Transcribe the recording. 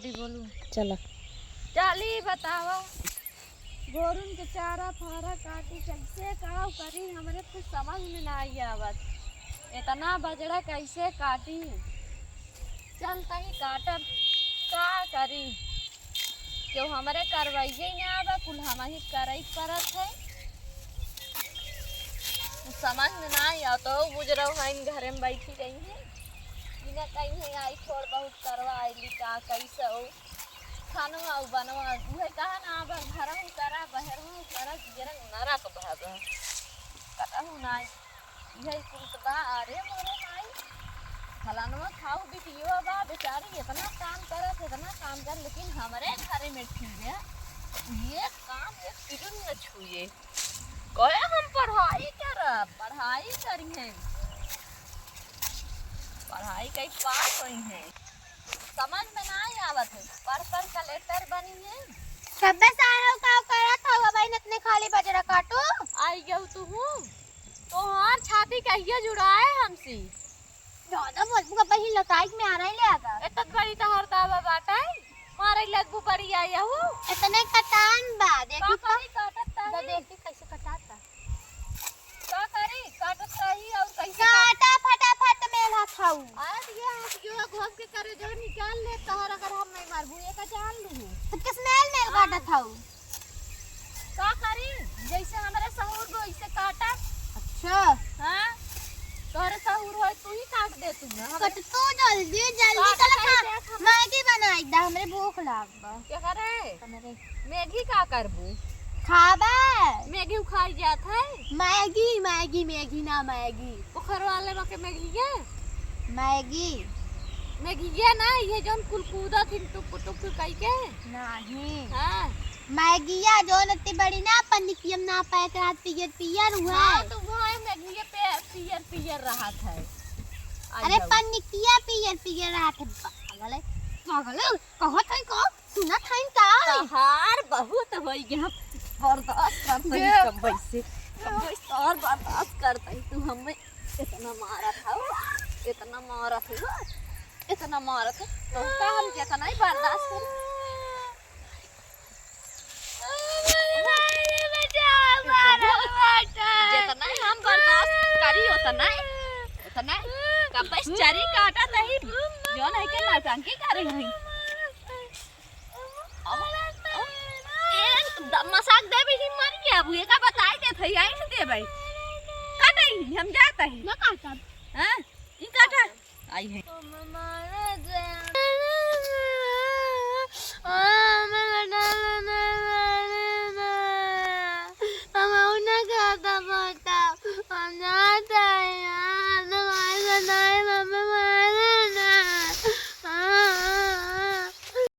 दीदी बोलू चला चली बतावा गोरुन के चारा फारा काटी कैसे का करी हमरे कुछ समझ में ना आई आवत। इतना बजड़ा कैसे काटी चलता ही काटब का करी क्यों हमरे करवाइए ना आवा कुल हम ही करई परत है समझ में ना आई तो गुजरा है घरे में बैठी रही है बिना कहीं आई थोड़ बहुत करवा आईली का कैसे हो खानवा बनवा उहे कहा ना अब घर में करा बहर में करा जरा नरक भाग कहूँ ना यही कुल बा अरे मोरे माई फलानवा खाऊ बिटियो बा बेचारी इतना काम करत इतना काम कर लेकिन हमारे घरे में ठीक है ये काम एक किरण न छुए कहे हम पढ़ाई करब पढ़ाई करी हैं पढ़ाई कई पास हुई हैं समझ में ना आवत है पर कलेक्टर बनी है 26 साल हो का करत हो भाई इतने खाली बजरा काटो आई गयो तू तो हां छाती कहिए जुड़ाए हमसे ज्यादा बोल का बही लताई में आ रही ले आगा इतना बड़ी तो हरतावा बाटा मारे लगबू बड़ी आई हो इतने कटान बा देखी का करी काटता तो देखी कैसे कटाता का करी काटता ही और कैसे काटा फटाफट मेला खाऊ आज ये जो घोस के करे जो निकाल ले तोहर अगर हम नहीं मारबू ये का जान लू तो किस मेल मेल काटा थाऊ का करी जैसे हमारे सहूर को ऐसे काटा अच्छा हां तोहरे सहूर होय तू ही काट दे तू ना कट तो जल्दी जल्दी चल खा मैगी बनाई दा हमरे भूख लाग बा क्या करे हमरे मैगी का करबू खाबा मैगी खाई जात है मैगी मैगी मैगी ना मैगी पोखर वाले में के मैगी है मैगी मैगी ये ना ये जोन कुलकूदा थी टुक टुक कई के नहीं हां मैगिया जो नती बड़ी ना पनिकियम ना पैक रात पियर हुआ हां तो वो है मैगी ये पे पियर रहा था अरे पनिकिया पियर रात पागल है कहत है को सुना था का तहार बहुत होई गया बर्दाश्त करते ही कब वैसे और बर्दाश्त करते ही तू हमें इतना मारा था इतना मारा था तो का हम कितना ही बर्दाश्त कर जितना ही हम बर्दाश्त करी उतना कब बस चरी काटा नहीं जो नहीं के नौटंकी करे नहीं मसाक दे भी मर गया अब ये का बताई दे थई आई न दे भाई काटई हम जाता ही ना काटा हां ई काटा आई है